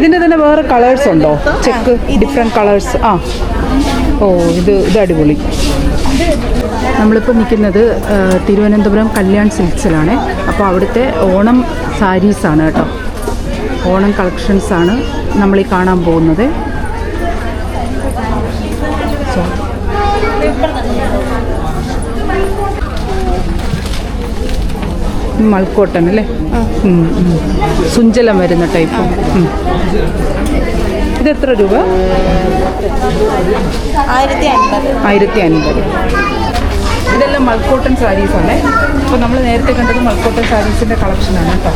ഇതിൻ്റെ തന്നെ വേറെ കളേഴ്സ് ഉണ്ടോ? Check different colours. ആ ഓ ഇത് അടിപൊളി. നമ്മളിപ്പോൾ നിൽക്കുന്നത് തിരുവനന്തപുരം കല്യാൺ സിൽക്സിലാണ്. അപ്പോൾ അവിടുത്തെ ഓണം സാരീസാണ് കേട്ടോ. ഓണം കളക്ഷൻസാണ് നമ്മളീ കാണാൻ പോകുന്നത്. മൾക്കോട്ടൺ അല്ലേ? സുഞ്ചലം വരുന്ന ടൈപ്പ്. ഇത് എത്ര രൂപ? 1050. ഇതെല്ലാം മൾക്കോട്ടൺ സാരീസാണ്. അപ്പോൾ നമ്മൾ നേരത്തെ കണ്ടത് മൾക്കോട്ടൺ സാരീസിൻ്റെ കളക്ഷനാണ് കേട്ടോ.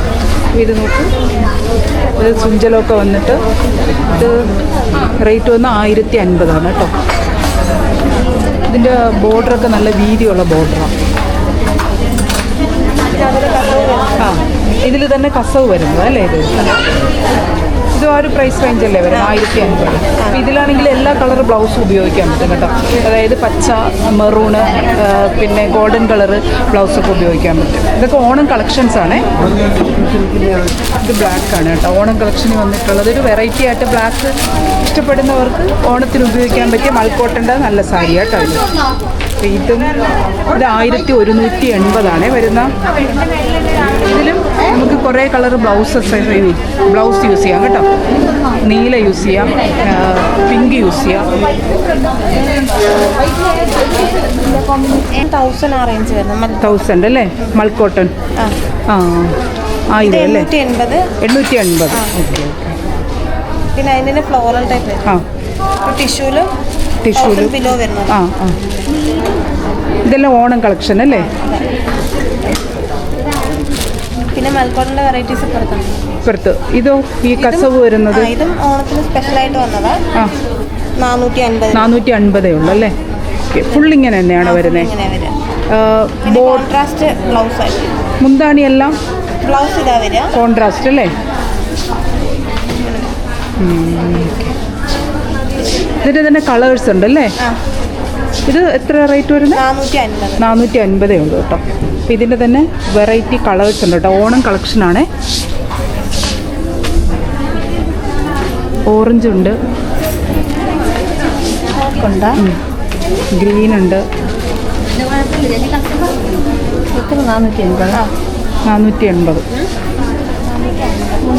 ഇത് നോക്കൂ, ഇത് സുഞ്ചലമൊക്കെ വന്നിട്ട് ഇത് റേറ്റ് വന്ന് 1050 കേട്ടോ. ഇതിൻ്റെ ബോർഡറൊക്കെ നല്ല വീതിയുള്ള ബോർഡറാണ്. ആ ഇതിൽ തന്നെ കസവ് വരുന്നത് അല്ലേ? ഇത് ആ ഒരു പ്രൈസ് റേഞ്ചല്ലേ വരും, 1050. അപ്പോൾ ഇതിലാണെങ്കിൽ എല്ലാ കളർ ബ്ലൗസും ഉപയോഗിക്കാൻ പറ്റും കേട്ടോ. അതായത് പച്ച, മെറൂണ്, പിന്നെ ഗോൾഡൻ കളറ് ബ്ലൗസൊക്കെ ഉപയോഗിക്കാൻ പറ്റും. ഇതൊക്കെ ഓണം കളക്ഷൻസാണ്. ഇത് ബ്ലാക്കാണ് കേട്ടോ. ഓണം കളക്ഷനിൽ വന്നിട്ടുള്ളത് ഒരു വെറൈറ്റി ആയിട്ട് ബ്ലാക്ക് ഇഷ്ടപ്പെടുന്നവർക്ക് ഓണത്തിന് ഉപയോഗിക്കാൻ പറ്റിയ മൾക്കോട്ടൻ്റെ നല്ല സാരി കേട്ടോ. ഇത് 1180 വരുന്ന. ഇതിലും നമുക്ക് കുറേ കളർ ബ്ലൗസ് യൂസ് ചെയ്യാം കേട്ടോ. നീല യൂസ് ചെയ്യാം, പിങ്ക് യൂസ് ചെയ്യാം. 1000 അല്ലേ മൾക്കോട്ടൺ? ആ 1000 അല്ലേ? 880. ഓക്കെ. പിന്നെ അതിൻ്റെ ഫ്ലോറൽ ടൈപ്പ്. ടിഷ്യൂല് ബിലോ വരുന്നത്. ഇതെല്ലാം ഓണം കളക്ഷൻ അല്ലേ? പിന്നെ മൽക്കോട്ടൻ്റെ വെറൈറ്റീസ് ഇപ്പുറത്ത് ഇതോ ഈ കസവ് വരുന്നത്? ഇതും ഓണത്തിന് സ്പെഷ്യലായിട്ട് വന്നതാ. 450 ഉള്ളു അല്ലേ? ഫുൾ ഇങ്ങനെ തന്നെയാണ് വരുന്നത്. കോൺട്രാസ്റ്റ് ബ്ലൗസ് ആയിട്ട് മുന്താണി എല്ലാം ബ്ലൗസ് ഇതാ വരിക, കോൺട്രാസ്റ്റ് അല്ലേ? ഇതിൻ്റെ തന്നെ കളേഴ്സ് ഉണ്ടല്ലേ? ഇത് എത്ര റേറ്റ് വരുന്നത്? 450 ഉണ്ട് കേട്ടോ. അപ്പം ഇതിൻ്റെ തന്നെ വെറൈറ്റി കളേഴ്സ് ഉണ്ട് കേട്ടോ. ഓണം കളക്ഷനാണ്. ഓറഞ്ച് ഉണ്ട്, ഗ്രീൻ ഉണ്ട്. 480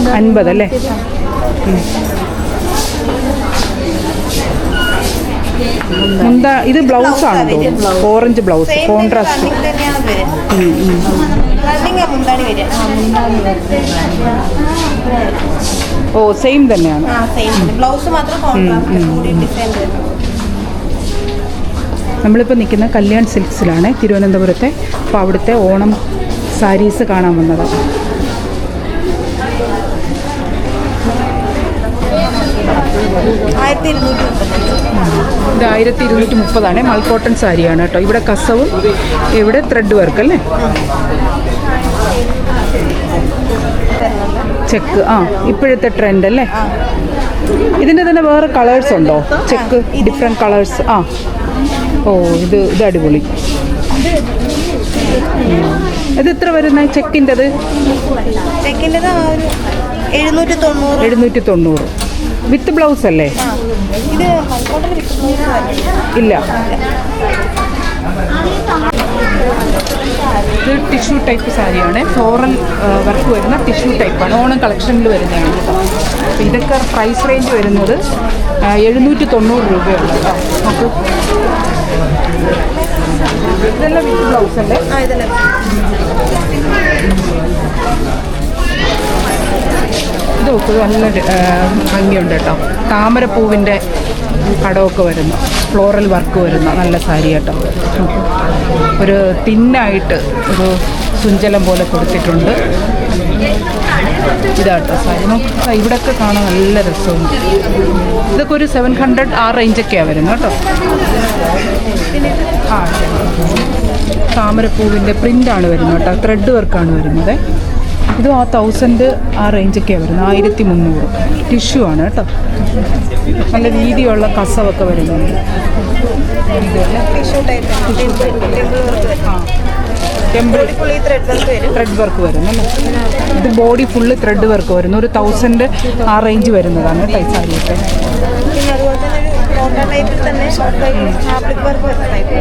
50 അല്ലേ? ഇത് ബ്ലൗസ് ആണ്, ഓറഞ്ച് ബ്ലൗസ് കോൺട്രാസ്റ്റ്. ഓ സെയിം തന്നെയാണ്. നമ്മളിപ്പോൾ നിൽക്കുന്ന കല്യാൺ സിൽക്സിലാണ് തിരുവനന്തപുരത്തെ. അപ്പോൾ അവിടുത്തെ ഓണം സാരീസ് കാണാൻ വന്നതാണ്. ഇത് 1230 മൾക്കോട്ടൺ സാരിയാണ് കേട്ടോ. ഇവിടെ കസവും ഇവിടെ ത്രെഡ് വർക്ക് അല്ലേ? ചെക്ക്. ഇപ്പോഴത്തെ ട്രെൻഡ് അല്ലേ? ഇതിൻ്റെ തന്നെ വേറെ കളേഴ്സ് ഉണ്ടോ? Check different colours. ഓ ഇത് അടിപൊളി. ഇത് എത്ര വരുന്ന ചെക്കിൻ്റെത്? 790 വിത്ത് ബ്ലൗസ് അല്ലേ? ഇല്ല. ഇത് ടിഷ്യൂ ടൈപ്പ് സാരിയാണ്. ഫ്ലോറൽ വർക്ക് വരുന്ന ടിഷ്യൂ ടൈപ്പാണ്. ഓണം കളക്ഷനിൽ വരുന്നതാണ് കേട്ടോ. അപ്പോൾ ഇതൊക്കെ പ്രൈസ് റേഞ്ച് വരുന്നത് 790 രൂപയുള്ളൂ കേട്ടോ. നമുക്ക് ഇതെല്ലാം വിത്ത് ബ്ലൗസ് അല്ലേ? ഇത് നോക്കുക, നല്ല ഭംഗിയുണ്ട് കേട്ടോ. താമരപ്പൂവിൻ്റെ കടമൊക്കെ വരുന്നു, ഫ്ലോറൽ വർക്ക് വരുന്ന നല്ല സാരി കേട്ടോ. ഒരു തിന്നായിട്ട് ഒരു സുഞ്ചലം പോലെ കൊടുത്തിട്ടുണ്ട്. ഇതാട്ടോ സാരി. നോക്കുക, ഇവിടെയൊക്കെ കാണാൻ നല്ല രസമുണ്ട്. ഇതൊക്കെ ഒരു 700 ആ റേഞ്ചൊക്കെയാണ് വരുന്നത് കേട്ടോ. താമരപ്പൂവിൻ്റെ പ്രിൻ്റാണ് വരുന്നത് കേട്ടോ. ത്രെഡ് വർക്കാണ് വരുന്നത്. ഇതും 1000 ആ റേഞ്ചൊക്കെയാണ് വരുന്നത്. 1300 ടിഷ്യൂ ആണ് കേട്ടോ. നല്ല വീതിയുള്ള കസവൊക്കെ വരുന്നുണ്ട്. എംബ്രോയിഡറി ഫുള്ളി ത്രെഡ് വർക്ക് വരും. ത്രെഡ് വർക്ക് വരുന്നു അല്ലേ? ഇത് ബോഡി ഫുള്ള് ത്രെഡ് വർക്ക് വരുന്നു. ഒരു 1000 ആ റേഞ്ച് വരുന്നതാണ് കേട്ടോ ഈ സാരിയൊക്കെ. പിന്നെ അതുപോലെ തന്നെ ഒരു കോട്ടൺ ടൈപ്പിൽ തന്നെ ഫാബ്രിക് വർക്ക് വരുന്ന ടൈപ്പ്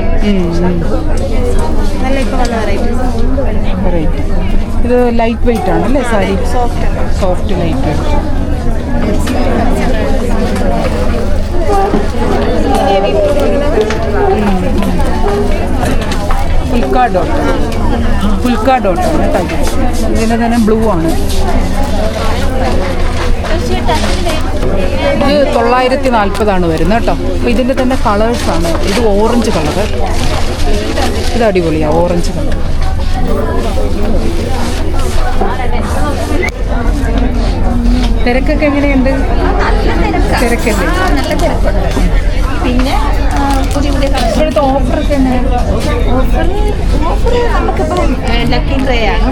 നല്ല ഇപ്പോൾ വന്ന വെറൈറ്റീസ്. വെറൈറ്റി. ഇത് ലൈറ്റ് വെയിറ്റ് ആണല്ലേ സാരി? Soft light weight. ഫുൽക്ക ഡോട്ടാണ് കേട്ടോ. ഇതിൻ്റെ തന്നെ ബ്ലൂ ആണ്. ഇത് 940 വരുന്നത് കേട്ടോ. അപ്പോൾ ഇതിൻ്റെ തന്നെ കളേഴ്സാണ്. ഇത് ഓറഞ്ച് കളറ്. ഇത് അടിപൊളിയാണ് ഓറഞ്ച് കളർ. തിരക്കൊക്കെ എങ്ങനെയുണ്ട്? തിരക്കല്ലേ? നല്ല തിരക്കുണ്ട്. പിന്നെ പുതിയ പുതിയ ഇപ്പോഴത്തെ ഓഫറൊക്കെ എങ്ങനെയാണ്? ഓഫർ നമുക്കിപ്പോൾ ലക്കി ഡ്രേ ആണ്.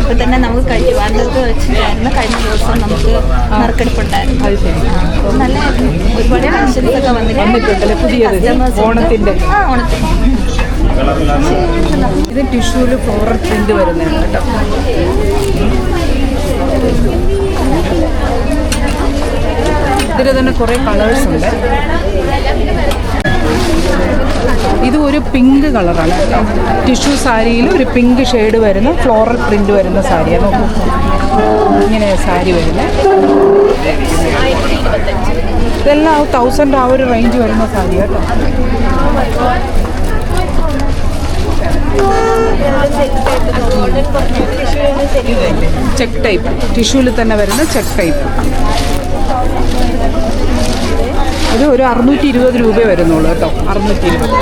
ഇപ്പം തന്നെ നമുക്ക് കഴിവാണ്ടത് വെച്ചിട്ടായിരുന്നു. കഴിഞ്ഞ ദിവസം നമുക്ക് നറുക്കെടുപ്പുണ്ടായിരുന്നു. അത് ശരി. നല്ല ഒരുപാട് ഫങ്ഷൻസ് ഒക്കെ വന്നിട്ടുണ്ടല്ലേ പുതിയത്? ഓണത്തിൻ്റെ. ഓണത്തിന് ഇത് ടിഷ്യൂവിൽ ഫ്ലോറൽ പ്രിന്റ് വരുന്നതാണ് കേട്ടോ. ഇതിൽ തന്നെ കുറേ കളേഴ്സ് ഉണ്ട്. ഇത് ഒരു പിങ്ക് കളറാണ് കേട്ടോ. ടിഷ്യൂ സാരിയിൽ ഒരു പിങ്ക് ഷെയ്ഡ് വരുന്ന ഫ്ലോറൽ പ്രിന്റ് വരുന്ന സാരിയാണ്. നോക്കൂ, ഇങ്ങനെയാണ് സാരി വരുന്നത്. ഇതെല്ലാം 1000 ആ ഒരു റേഞ്ച് വരുന്ന സാരി കേട്ടോ. ചെക്ക് ടൈപ്പ് ടിഷ്യൂവിൽ തന്നെ വരുന്ന ചെക്ക് ടൈപ്പ്. ഇത് ഒരു 620 രൂപ വരുന്നുള്ളൂ കേട്ടോ. 620.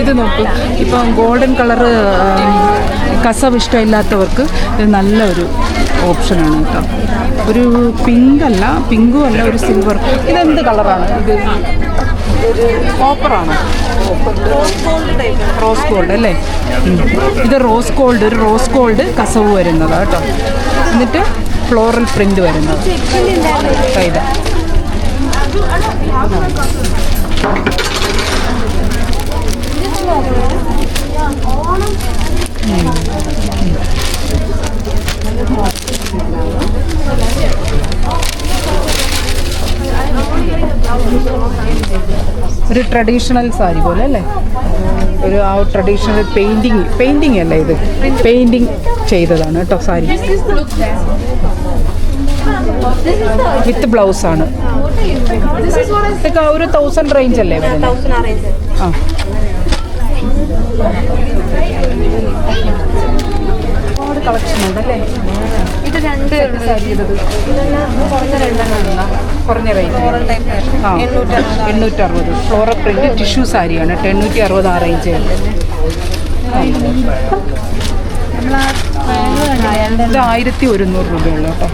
ഇത് നോക്കൂ, ഇപ്പം ഗോൾഡൻ കളറ് കസവ് ഇഷ്ടമില്ലാത്തവർക്ക് ഇത് നല്ലൊരു ഓപ്ഷനാണ് കേട്ടോ. ഒരു പിങ്കും അല്ല ഒരു സിൽവർ. ഇതെന്ത് കളറാണ് ഇത്? കോപ്പറാണ്. റോസ് ഗോൾഡ് അല്ലേ? ഇത് റോസ് ഗോൾഡ്. ഒരു റോസ് ഗോൾഡ് കസവ് വരുന്നത് കേട്ടോ. എന്നിട്ട് ഫ്ലോറൽ പ്രിന്റ് വരുന്നത്. ഇത് ഒരു ട്രഡീഷണൽ സാരി പോലെ അല്ലേ? ഒരു ആ ട്രഡീഷണൽ പെയിൻറ്റിങ് അല്ലേ ഇത്? പെയിൻറ്റിങ് ചെയ്തതാണ് കേട്ടോ സാരി. വിത്ത് ബ്ലൗസാണ്. ഇതൊക്കെ ഒരു 1000 റേഞ്ച് അല്ലേ വരുന്നത്? ആ, ഒരുപാട് കളക്ഷൻ ഉണ്ടല്ലേ? ഇത് രണ്ട് സാരി ചെയ്തത് കുറഞ്ഞ റേഞ്ച്. ആ, 860. ഫ്ലോറൽ പ്രിന്റ് ടിഷ്യൂ സാരിയാണ്. 860 ആ റേഞ്ച്. ഇത് 1100 രൂപയുള്ളൂ കേട്ടോ.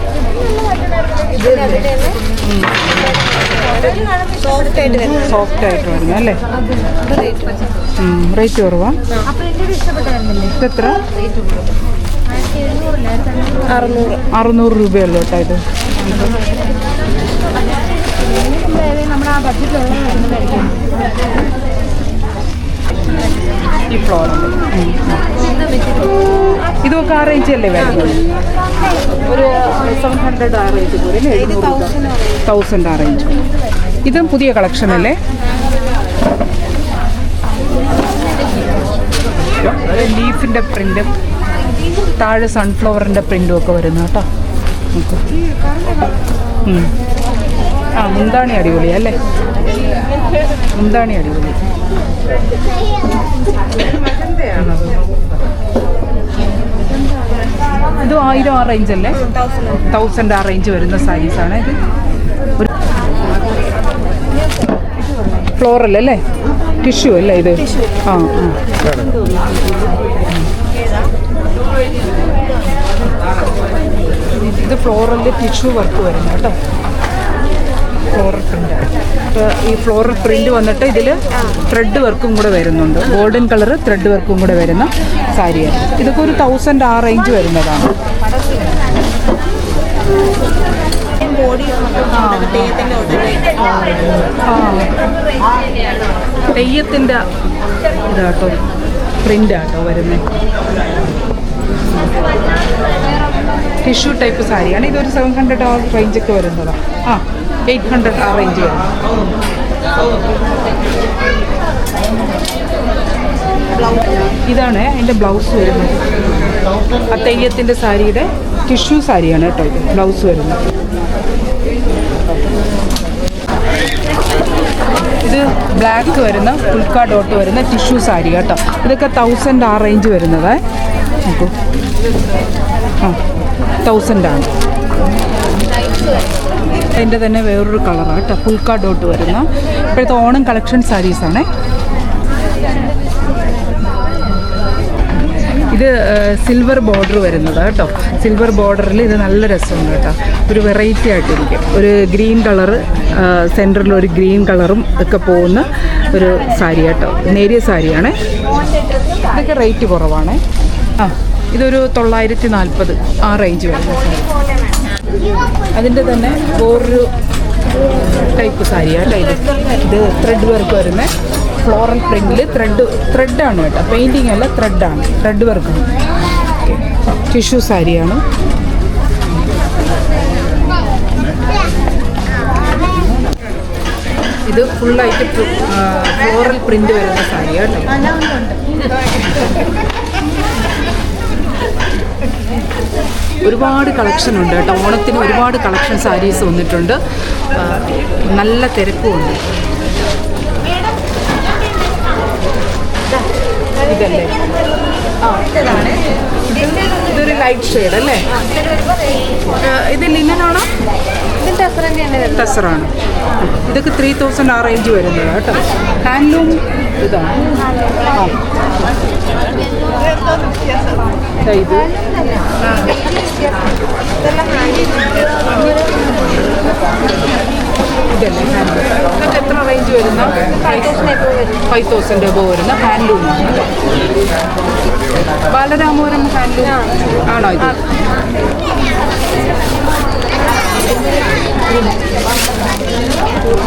സോഫ്റ്റ് ആയിട്ട് വരുന്നത് അല്ലേ? റേറ്റ് കുറവാ. ഇതെത്ര? 600 രൂപയുള്ളൂ കേട്ടോ ഇത്. ഈ ഫ്ലോറൽ ഇതൊക്കെ ആ റേഞ്ച് അല്ലേ വരുന്നത്? ഒരു 700 ആ റേഞ്ച് പോലെ. 1000 ആ റേഞ്ച്. ഇതും പുതിയ കളക്ഷൻ അല്ലേ? ലീഫിൻ്റെ പ്രിൻറ്റും താഴെ സൺഫ്ലവറിൻ്റെ പ്രിൻറ്റും ഒക്കെ വരുന്നു കേട്ടോ. ആ, മുന്താണി അടിപൊളിയാ അല്ലേ? മുന്താണി അടിപൊളി. ഇത് 1000 ആ റേഞ്ച് അല്ലേ? 1000 ആ റേഞ്ച് വരുന്ന സാരീസാണ് ഇത്. ഫ്ലോറൽ അല്ലേ? ടിഷ്യൂ അല്ലേ ഇത്? ആ, ഇത് ഫ്ലോറലിൽ ടിഷ്യൂ വർക്ക് വരുന്നു കേട്ടോ. Floral print. ഈ ഫ്ലോറൽ പ്രിൻ്റ് വന്നിട്ട് ഇതിൽ ത്രെഡ് വർക്കും കൂടെ വരുന്നുണ്ട്. ഗോൾഡൻ കളർ ത്രെഡ് വർക്കും കൂടെ വരുന്ന സാരിയാണ്. ഇതൊക്കെ ഒരു 1000 ആ റേഞ്ച് വരുന്നതാണ്. ബോഡി തെയ്യത്തിൻ്റെ തെയ്യത്തിൻ്റെ ഇതാട്ടോ പ്രിൻ്റാട്ടോ വരുന്നത്. ടിഷ്യൂ ടൈപ്പ് സാരിയാണ്. ഇതൊരു 700 ആ റേഞ്ചൊക്കെ വരുന്നതാണ്. 800 ആ റേഞ്ച് വരും. ഇതാണ് അതിൻ്റെ ബ്ലൗസ് വരുന്നത്. ആ തെയ്യത്തിൻ്റെ സാരിയുടെ ടിഷ്യൂ സാരിയാണ് കേട്ടോ ഇത് ബ്ലൗസ് വരുന്നത്. ഇത് ബ്ലാക്ക് വരുന്ന ഉൾക്കാ ഡോട്ട് വരുന്ന ടിഷ്യൂ സാരി കേട്ടോ. ഇതൊക്കെ 1000 ആ റേഞ്ച് വരുന്നത്. നോക്കൂ, 1000 ആണ്. അതിൻ്റെ തന്നെ വേറൊരു കളറാണ് കേട്ടോ, ഉൾക്കാ ഡോട്ട് വരുന്ന ഇപ്പോഴത്തെ ഓണം കളക്ഷൻ സാരീസാണ്. ഇത് സിൽവർ ബോർഡർ വരുന്നത് കേട്ടോ. സിൽവർ ബോർഡറിൽ ഇത് നല്ല രസമുണ്ട് കേട്ടോ. ഒരു വെറൈറ്റി ആയിട്ടിരിക്കും. ഒരു ഗ്രീൻ കളറ് സെൻറ്ററിൽ ഒരു ഗ്രീൻ കളറും ഒക്കെ പോകുന്ന ഒരു സാരി കേട്ടോ. നേരിയ സാരിയാണ്. ഇതൊക്കെ റേറ്റ് കുറവാണ്. ഇതൊരു 940 ആ റേഞ്ച് വരുന്ന സാരി. അതിൻ്റെ തന്നെ വേറൊരു ടൈപ്പ് സാരിയാണ് കേട്ടോ. ഇത് ത്രെഡ് വർക്ക് വരുന്ന ഫ്ലോറൽ പ്രിൻറ്റിൽ ത്രെഡാണ് കേട്ടോ. പെയിൻറ്റിങ് അല്ല, ത്രെഡാണ്. ത്രെഡ് വർക്കാണ്. ടിഷ്യൂ സാരിയാണ്. ഇത് ഫുള്ളായിട്ട് ഫ്ലോറൽ പ്രിൻ്റ് വരുന്ന സാരിയാണ് കേട്ടോ. ഒരുപാട് കളക്ഷൻ ഉണ്ട് കേട്ടോ. ഓണത്തിന് ഒരുപാട് കളക്ഷൻ സാരീസ് വന്നിട്ടുണ്ട്. നല്ല തിരക്കുമുണ്ട്. ഇതല്ലേ? ഇതൊരു ലൈറ്റ് ഷെയ്ഡ് അല്ലേ? ഇത് ലിനനാണോ? ടസറാണ്. ഇതൊക്കെ 3000 ആ റേഞ്ച് വരുന്നത് കേട്ടോ. ഹാൻഡ്ലൂം ഇതാണ്. ഇത് ഇതല്ലേ ഹാൻഡ്ലൂം. ഇതൊക്കെ എത്ര റേഞ്ച് വരുന്ന? 5000 രൂപ വരുന്ന ഹാൻഡ്ലൂമാണ്. ബാലരാമപുരം ഹാൻഡ്ലൂം ആണോ ഇത്?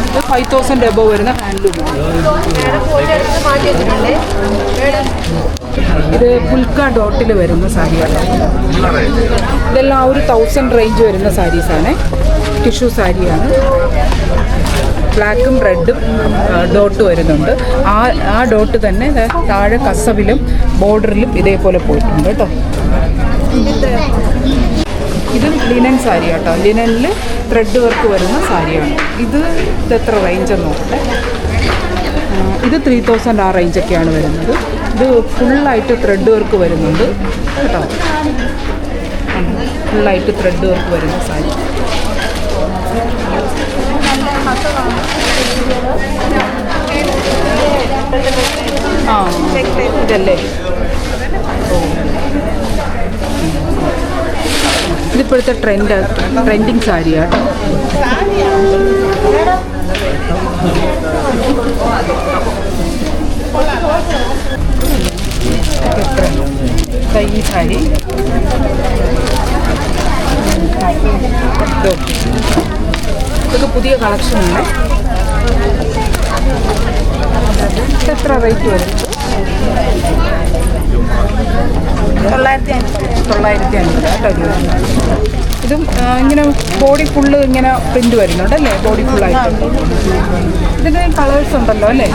ഇത് 5000 രൂപ വരുന്ന ഹാൻഡ്ലൂമാണ്. ഇത് പുൽക്ക ഡോട്ടിൽ വരുന്ന സാരിയാണ്. ഇതെല്ലാം ഒരു 1000 റേഞ്ച് വരുന്ന സാരീസാണ്. ടിഷ്യൂ സാരിയാണ്. ബ്ലാക്കും റെഡും ഡോട്ട് വരുന്നുണ്ട്. ആ ഡോട്ട് തന്നെ താഴെ കസവിലും ബോർഡറിലും ഇതേപോലെ പോയിട്ടുണ്ട് കേട്ടോ. ഇത് ലിനൻ സാരി കേട്ടോ. ലിനനിൽ ത്രെഡ് വർക്ക് വരുന്ന സാരിയാണ്. ഇത് എത്ര റേഞ്ചെന്ന് നോക്കട്ടെ. ഇത് 3000 ആ റേഞ്ചൊക്കെയാണ് വരുന്നത്. ഇത് ഫുള്ളായിട്ട് ത്രെഡ് വർക്ക് വരുന്നുണ്ട് കേട്ടോ. ഫുള്ളായിട്ട് ത്രെഡ് വർക്ക് വരുന്ന സാരി. ഇതല്ലേ? ഇതിപ്പോഴത്തെ ട്രെൻഡിങ് സാരിയാണ്. ഈ സാരി ഇതൊക്കെ പുതിയ കളക്ഷനാണ്. എത്ര റേറ്റ് വരും? 950 കേട്ടോ. ഇതും ഇങ്ങനെ ബോഡി ഫുള്ള് ഇങ്ങനെ പ്രിന്റ് വരുന്നുണ്ടല്ലേ? ബോഡി ഫുള്ളായിട്ട്. ഇതിന് കളേഴ്സ് ഉണ്ടല്ലോ അല്ലേ?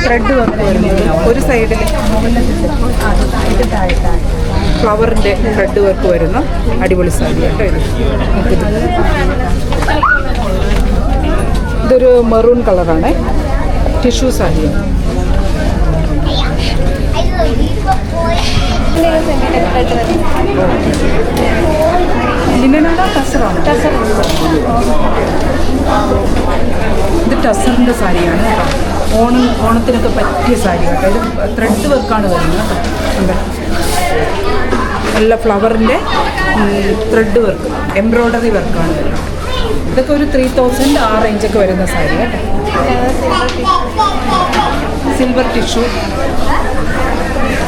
ത്രെഡ് വർക്ക് വരുന്നത് ഒരു സൈഡിൽ ഫ്ലവറിൻ്റെ ത്രെഡ് വർക്ക് വരുന്ന അടിപൊളി സാരി കേട്ടോ. ഇതൊരു മെറൂൺ കളറാണ്. ടിഷ്യൂ സാരിയാണ്. ലിനനാണോ ടസറാണോ? ഇത് ടസറിൻ്റെ സാരിയാണ് കേട്ടോ. ഓണത്തിനൊക്കെ പറ്റിയ സാരി കേട്ടോ. ഇത് ത്രെഡ് വർക്കാണ് വരുന്നത് കേട്ടോ. നല്ല ഫ്ലവറിൻ്റെ ത്രെഡ് വർക്ക്, എംബ്രോയ്ഡറി വർക്കാണ് വരുന്നത്. ഇതൊക്കെ ഒരു 3000 ആ റേഞ്ചൊക്കെ വരുന്ന സാരി കേട്ടോ. Silver tissue.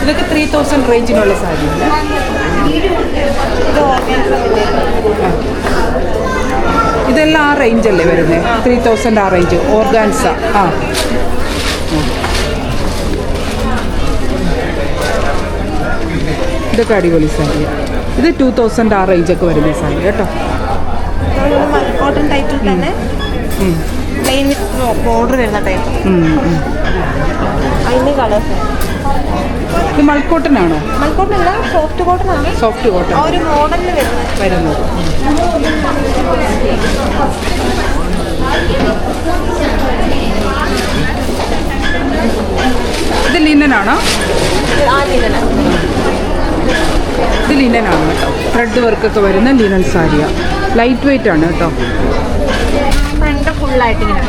ഇതൊക്കെ 3000 റേഞ്ചിനുള്ള സാരിയാണ്. ഇത് ഓർഗൻസ മെറ്റീരിയൽ. ഇതെല്ലാം ആ റേഞ്ചല്ലേ വരുന്നത്? 3000 ആ റേഞ്ച് ഓർഗാൻസ. ആ, ഇതൊക്കെ അടിപൊളി സാരി. ഇത് 2000 ആ റേഞ്ചൊക്കെ വരുന്ന സാരി കേട്ടോ. മൽക്കോട്ടൺ ടൈപ്പിൽ തന്നെ പ്ലെയിൻ വിത്ത് ബോർഡർ വരുന്ന ടൈപ്പ്. അതിന് കളേഴ്സ്. ഇത് മൽക്കോട്ടനാണോ? മൽക്കോട്ടൺ അല്ല, സോഫ്റ്റ് കോട്ടൺ ആണ്. സോഫ്റ്റ് കോട്ടൺ ആ ഒരു മോഡലിൽ വരുന്നത്. ഇത് ലിനനാണോ? ഇത് ലിനനാണ് കേട്ടോ. ത്രെഡ് വർക്കൊക്കെ വരുന്ന ലിനൻ സാരിയാണ്. ലൈറ്റ് വെയിറ്റ് ആണ് കേട്ടോ. ഫ്രണ്ട് ഫുള്ളായിട്ട് ഇങ്ങനെ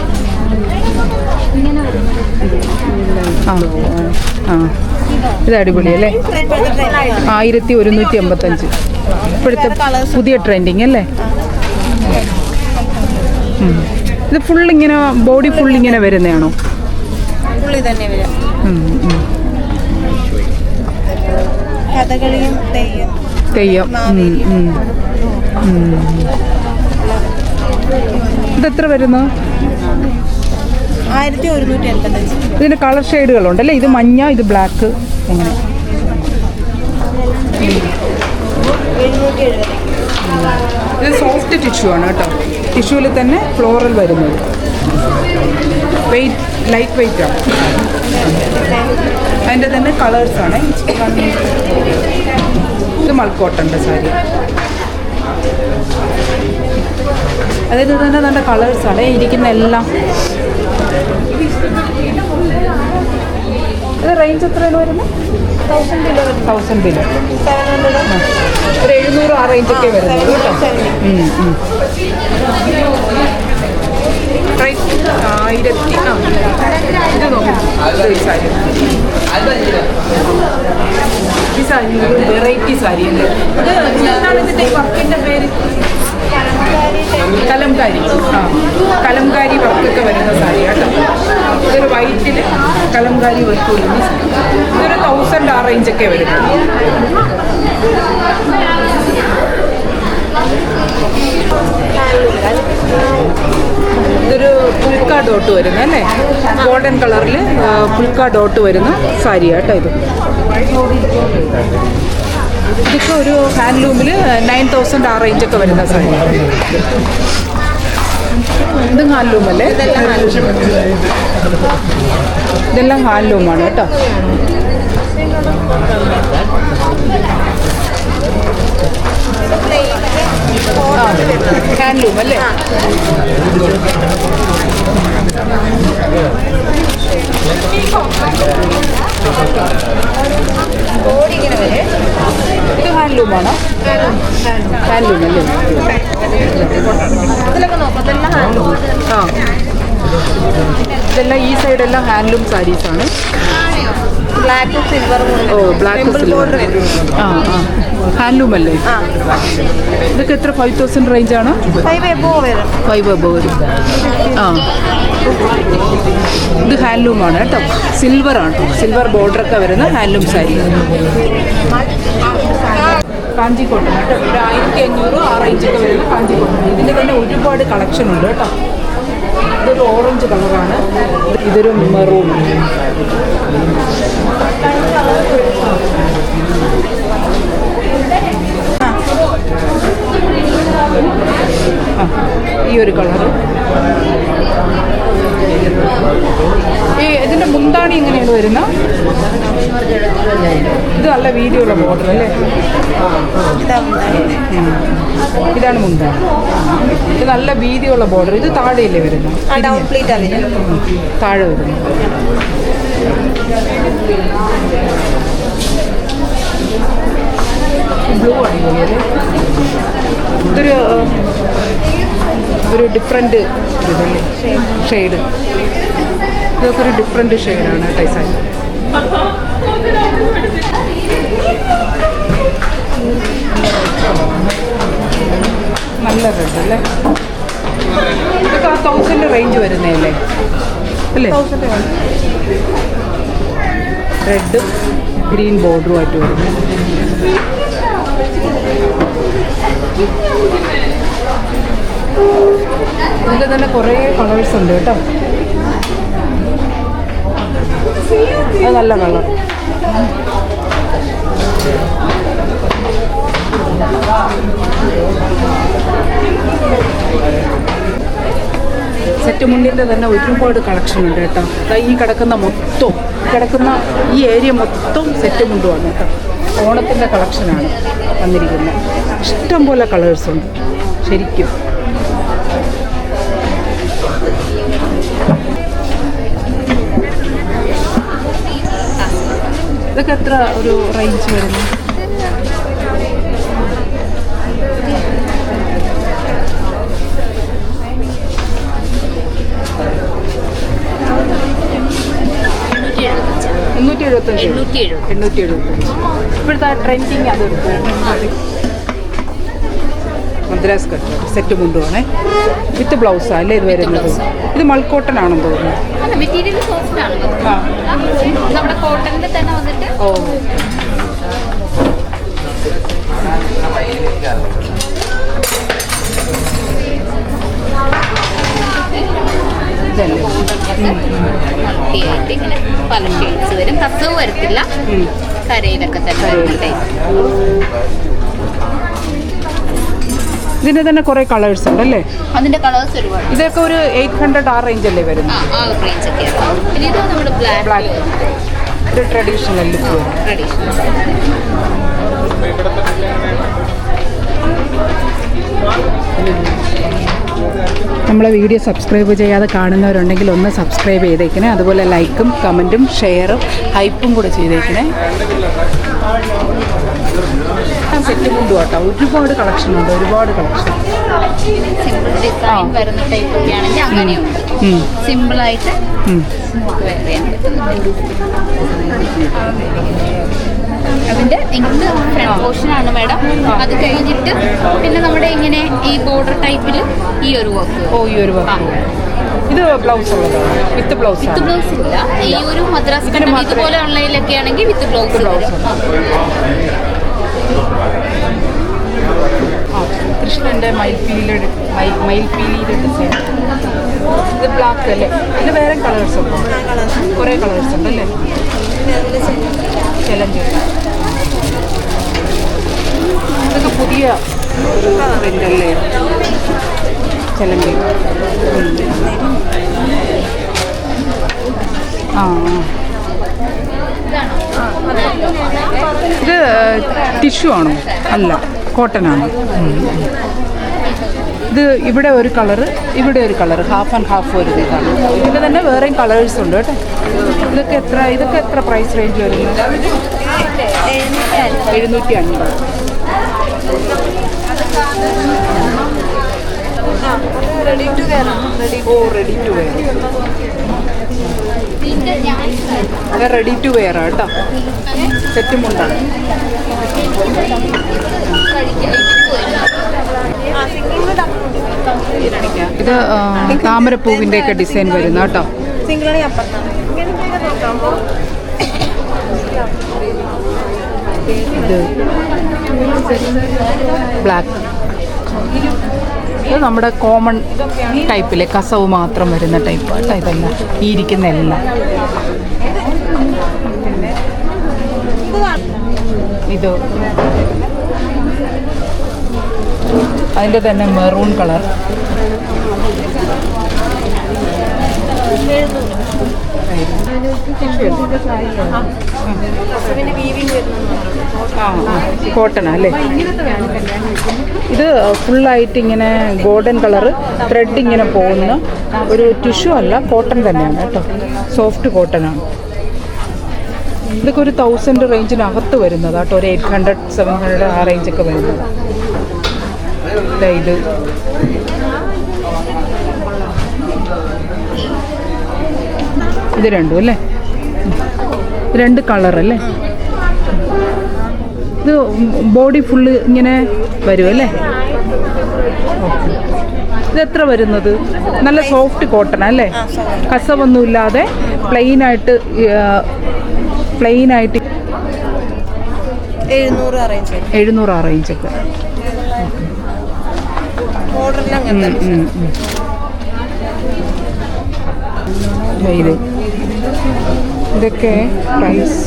ആ ആ, ഇത് അടിപൊളിയല്ലേ? 1185. ഇപ്പോഴത്തെ പുതിയ ട്രെൻഡിങ് അല്ലേ? ഇത് ഫുള്ളിങ്ങനെ ബോഡി ഫുള്ളിങ്ങനെ വരുന്നതാണോ? പുള്ളി തന്നെ വരും. കഥകളിയും തെയ്യം. ഇതെത്ര വരുന്നു? 1185. ഇതിന് കളർ ഷെയ്ഡുകളുണ്ടല്ലേ? ഇത് മഞ്ഞ, ഇത് ബ്ലാക്ക്, എങ്ങനെ? 770. ഇത് സോഫ്റ്റ് ടിഷ്യൂ ആണ് കേട്ടോ. ടിഷ്യൂവിൽ തന്നെ ഫ്ലോറൽ വരുന്നത്. വെയിറ്റ് ലൈറ്റ് വെയിറ്റ് ആണ്. അതിൻ്റെ തന്നെ കളേഴ്സാണ്. ഇത് മൽക്കോട്ടൻ്റെ സാരി. അതായത് ഇത് തന്നെ നല്ല കളേഴ്സാണ് ഇരിക്കുന്ന എല്ലാം. ഇത് റേഞ്ച് എത്രയാണ് വരുന്നത്? 1000 ബിലോ. 700. ഒരു 700 ആ റേഞ്ചൊക്കെ വരുന്നത് കേട്ടോ. 1000. ഇത് നോക്കാം. ഈ സാരി, ഈ സാരി വെറൈറ്റി സാരി അല്ലേ? ഇത് എന്താണ് ഇതിൻ്റെ വർക്കിൻ്റെ പേര്? കലംകാരി. ആ, കലംകാരി വർക്കൊക്കെ വരുന്ന സാരി കേട്ടോ. ഇതൊരു വൈറ്റിൽ കലംകാരി വർക്ക് വരുന്ന സാരി. ഇതൊരു 1000 ആ റേഞ്ചൊക്കെ വരുന്നത്. ഇതൊരു പുൽക്ക ഡോട്ട് വരുന്ന അല്ലേ? ഗോൾഡൻ കളറിൽ പുൽക്ക ഡോട്ട് വരുന്ന സാരിയാണ് കേട്ടോ. ഇതൊക്കെ ഒരു ഹാൻഡ്ലൂമിൽ 9000 ആ റേഞ്ചൊക്കെ വരുന്ന സാരി. ഇതും ഹാൻഡ്ലൂം അല്ലേ? ഇതെല്ലാം ഹാൻഡ്ലൂമാണ് കേട്ടോ. ഹാൻഡ്ലൂം അല്ലേ? ഇത് ഹാൻഡ്ലൂമാണോ? ഹാൻഡ്ലൂം അല്ലേ? ആ, ഇതെല്ലാം ഈ സൈഡെല്ലാം ഹാൻഡ്ലൂം സാരീസാണ്. ബ്ലാക്കും സിൽവറും. ഓ, ബ്ലാക്ക് സിൽവർ. ആ ആ, ഹാൻഡ്ലൂം അല്ലേ? ഇതൊക്കെ എത്ര? 5000 റേഞ്ചാണ്? 5 above വരും. 5 above വരും. ആ, ഇത് ഹാൻഡ്ലൂമാണ് കേട്ടോ. സിൽവറാണ്. സിൽവർ ബോർഡറൊക്കെ വരുന്ന ഹാൻഡ്ലൂം സാരി. കാഞ്ചിക്കോട്ടൺ കേട്ടോ. ഒരു 1500 ആ റേഞ്ചൊക്കെ വരുന്ന കാഞ്ചിക്കോട്ടൺ. ഇതിൻ്റെ തന്നെ ഒരുപാട് കളക്ഷൻ ഉണ്ട് കേട്ടോ. ഇതൊരു ഓറഞ്ച് കളറാണ്. ഇതൊരു മെറൂൺ. ഈ ഒരു കളറ്. ഈ ഇതിൻ്റെ മുന്താണി എങ്ങനെയാണ് വരുന്നത്? ഇത് നല്ല വീതിയുള്ള ബോർഡർ അല്ലേ? ഇതാണ് മുന്താണി. ഇത് നല്ല വീതിയുള്ള ബോർഡർ. ഇത് താഴെയല്ലേ വരുന്നത്? താഴെ വരുന്നു. ബ്ലൂ അടിപൊളിയല്ലേ? ഇതൊരു ഡിഫറെൻറ്റ് ഇതല്ലേ ഷെയ്ഡ്. ഇതൊക്കെ ഒരു ഡിഫറെൻറ്റ് ഷെയ്ഡാണ് കേട്ടോ ഈ സാരി. നല്ല റെഡ് അല്ലേ? ഇതൊക്കെ ആ 1000 റേഞ്ച് വരുന്നതല്ലേ അല്ലേ? റെഡും ഗ്രീൻ ബോർഡറുമായിട്ട് വരുന്നത്. ഇതിൽ തന്നെ കുറേ കളേഴ്സ് ഉണ്ട് കേട്ടോ. അത് നല്ല കളർ. സെറ്റ് മുണ്ടിൻ്റെ തന്നെ ഒരുപാട് കളക്ഷൻ ഉണ്ട് കേട്ടോ. ഈ കിടക്കുന്ന ഈ ഏരിയ മൊത്തം സെറ്റ് മുണ്ടുമാണ് കേട്ടോ. ഓണത്തിൻ്റെ കളക്ഷനാണ് വന്നിരിക്കുന്നത്. ഇഷ്ടംപോലെ കളേഴ്സുണ്ട് ശരിക്കും. ഇതൊക്കെ എത്ര ഒരു റേഞ്ച് വരുന്നു? എണ്ണൂറ്റി 875. ഇപ്പോഴത്തെ ട്രെൻഡിങ് അതെടുത്തു. മദ്രാസ് കട്ട് സെറ്റ് മുണ്ടുവാണേ, വിത്ത് ബ്ലൗസാണ് അല്ലേ ഇത് വരുന്നത്? ഇത് മൾക്കോട്ടൺ ആണെന്ന് തോന്നുന്നു. മെറ്റീരിയൽ സോഫ്റ്റ് ആണ്. നമ്മുടെ കോട്ടണിൽ തന്നെ വന്നിട്ട് ഓ ഇതല്ലേ ഇങ്ങനെ പല ഷെയ്ഡ്സ് വരും. കസവ് വരത്തില്ല, കരയിലൊക്കെ തന്നെ വരുന്നുണ്ട്. ഇതിൻ്റെ തന്നെ കുറേ കളേഴ്സ് ഉണ്ട് അല്ലേ? അതിന്റെ കളേഴ്സ് ഒരുപാട്. ഇതൊക്കെ ഒരു 800 ആ റേഞ്ച് അല്ലേ വരുന്നത്? ആ റേഞ്ച് ഒക്കെയാണ്. പിന്നെ ഇത് നമ്മുടെ ബ്ലാക്ക് ഒരു ട്രഡീഷണൽ ലുക്ക്. ട്രഡീഷണൽ നമ്മളെ വീഡിയോ സബ്സ്ക്രൈബ് ചെയ്യാതെ കാണുന്നവരുണ്ടെങ്കിൽ ഒന്ന് സബ്സ്ക്രൈബ് ചെയ്തേക്കണേ. അതുപോലെ ലൈക്കും കമൻറ്റും ഷെയറും ഹൈപ്പും കൂടെ ചെയ്തേക്കണേ. സെറ്റ് മുണ്ടും കേട്ടോ, ഒരുപാട് കളക്ഷൻ ഉണ്ട്, ഒരുപാട് കളക്ഷൻ. സിമ്പിൾ ഡിസൈൻ വരുന്ന ടൈപ്പ് ഒക്കെ ആണെങ്കിൽ അങ്ങനെയുണ്ട്. സിമ്പിളായിട്ട് വെയർ ചെയ്യാൻ പറ്റുന്നുണ്ട്. അതിന്റെ ഇങ്ങനത്തെ ഫ്രണ്ട് പോർഷനാണ് മാഡം. അത് കഴിഞ്ഞിട്ട് പിന്നെ നമ്മുടെ ഇങ്ങനെ ഈ ബോർഡർ ടൈപ്പിൽ ഈ ഒരു വർക്ക്. ഓ ഈ ഒരു വർക്ക്. ഇത് ബ്ലൗസ് ഉള്ളതാണ്, വിത്ത് ബ്ലൗസ്. വിത്ത് ബ്ലൗസ് ഇല്ല, ഈ ഒരു മദ്രാസ് ഇതുപോലെ ഓൺലൈനിലൊക്കെ ആണെങ്കിൽ വിത്ത് ബ്ലൗസ്. കൃഷ്ണൻ്റെ മയിൽപ്പീലിയുടെ ഡിസൈൻ. ഇത് ബ്ലാക്ക് അല്ലേ? ഇത് വേറെ കളേഴ്സ് ഉണ്ടോ? കുറേ കളേഴ്സ് ഉണ്ടല്ലേ? ചലഞ്ച് ഇതൊക്കെ പുതിയ ഒരു പ്രിൻ്റ് അല്ലേ? ചലഞ്ച് ആ ഇത് ടിഷ്യൂ ആണോ? അല്ല, കോട്ടൺ ആണ്. ഇത് ഇവിടെ ഒരു കളറ്, ഇവിടെ ഒരു കളറ്, ഹാഫ് ആൻഡ് ഹാഫ് വരുന്ന ഇതാണ്. ഇതിൻ്റെ തന്നെ വേറെയും കളേഴ്സ് ഉണ്ട് കേട്ടോ. ഇതൊക്കെ എത്ര പ്രൈസ് റേഞ്ച് വരുന്നത്? 750. Ready to wear. Ready to wear. അത് റെഡി ടു വെയർ കേട്ടോ. സെറ്റും ഉണ്ടാണ്. ഇത് താമരപ്പൂവിൻ്റെ ഒക്കെ ഡിസൈൻ വരുന്ന കേട്ടോ. ഇത് ബ്ലാക്ക്. ഇത് നമ്മുടെ കോമൺ ടൈപ്പിലെ കസവ് മാത്രം വരുന്ന ടൈപ്പ് കേട്ടോ. ഇതെല്ലാം ഈ ഇരിക്കുന്ന എല്ലാം. ഇത് അതിൻ്റെ തന്നെ മെറൂൺ കളർ. കോട്ടൺ അല്ലേ? ഇത് ഫുള്ളായിട്ട് ഇങ്ങനെ ഗോൾഡൻ കളറ് ത്രെഡ് ഇങ്ങനെ പോകുന്ന ഒരു ടിഷ്യൂ അല്ല, കോട്ടൺ തന്നെയാണ് കേട്ടോ. സോഫ്റ്റ് കോട്ടൺ ആണ്. ഇതൊക്കെ ഒരു 1000 റേഞ്ചിനകത്ത് വരുന്നത് കേട്ടോ. ഒരു 800, 700 ആ റേഞ്ചൊക്കെ വരുന്നത്. ഇത് ഇത് രണ്ടും അല്ലേ? രണ്ട് കളറല്ലേ? ഇത് ബോഡി ഫുള്ള് ഇങ്ങനെ വരും അല്ലേ? ഓക്കെ. ഇതെത്ര വരുന്നത്? നല്ല സോഫ്റ്റ് കോട്ടൺ അല്ലേ? കസവൊന്നുമില്ലാതെ പ്ലെയിനായിട്ട് 700 അറേഞ്ച് ചെയ്യും. 700 ആ റേഞ്ചൊക്കെ. ഓർഡറിൽ അങ്ങനെ ഇതൊക്കെ പ്രൈസ്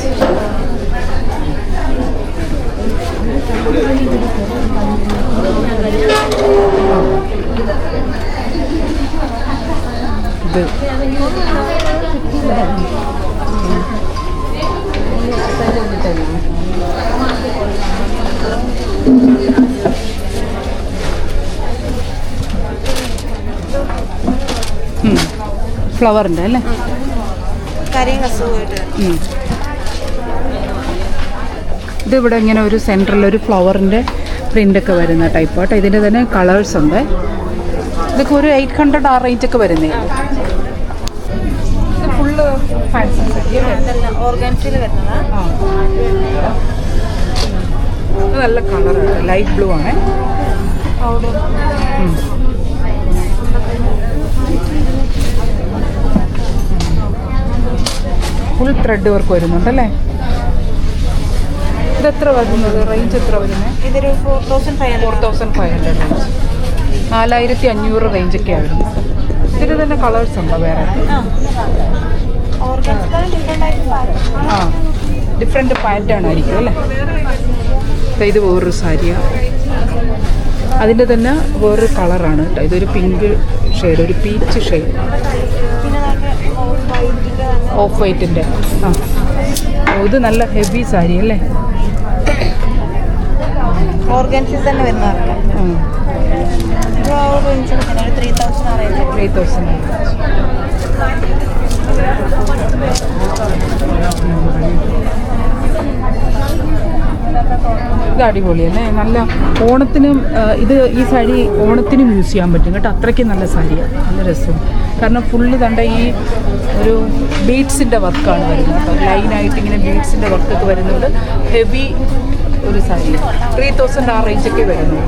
ഇത് ഫ്ലവറിൻ്റെ അല്ലേ? കരിയും കസവുമായിട്ട്. ഇതിവിടെ ഇങ്ങനെ ഒരു സെൻറ്ററിൽ ഒരു ഫ്ലവറിൻ്റെ പ്രിൻ്റൊക്കെ വരുന്ന ടൈപ്പ് ആട്ടോ. ഇതിൻ്റെ തന്നെ കളേഴ്സ് ഉണ്ട്. ഇതൊക്കെ ഒരു 800 ആ റേഞ്ചൊക്കെ വരുന്നേ. ഇത് ഫുള്ള് ഫാൻസി ഓർഗൻസിൽ വരുന്നതാ. ഇത് നല്ല കളറാണ്, ലൈറ്റ് ബ്ലൂ ആണ്. ഫുൾ ത്രെഡ് വർക്ക് വരുന്നുണ്ടല്ലേ? ഇതെത്ര വരുന്നത്? റേഞ്ച് എത്ര വരുന്നത്? ഇതൊരു 4500 റേഞ്ച്, 4500 റേഞ്ചൊക്കെയാണ് വരുന്നത്. ഇതിൽ തന്നെ കളേഴ്സ് ഉണ്ടോ വേറെ? ആ, ഡിഫറെൻറ്റ് പാറ്റേൺ ആയിരിക്കും അല്ലേ? ഇത് വേറൊരു സാരിയാണ്. അതിൻ്റെ തന്നെ വേറൊരു കളറാണ് കേട്ടോ. ഇതൊരു പിങ്ക് ഷെയ്ഡ്, ഒരു പീച്ച് ഷെയ്ഡ്, ഓഫ് വൈറ്റിൻ്റെ. ആ, ഇത് നല്ല ഹെവി സാരി അല്ലേ? ഓർഗൻസിൽ തന്നെ വരുന്നവർക്ക് 3000. ഇത് അടിപൊളിയല്ലേ? നല്ല ഓണത്തിനും ഈ സാരി ഓണത്തിനും യൂസ് ചെയ്യാൻ പറ്റും കേട്ടോ. അത്രയ്ക്ക് നല്ല സാരിയാണ്, നല്ല രസം. കാരണം ഫുള്ള് കണ്ട ഈ ഒരു ബീഡ്സിൻ്റെ വർക്കാണ് വരുന്നത്. അപ്പോൾ ലൈനായിട്ട് ഇങ്ങനെ ബീഡ്സിൻ്റെ വർക്കൊക്കെ വരുന്നത് ഹെവി ഒരു സാരി. 3000 ആ റേഞ്ചൊക്കെ വരുന്നു.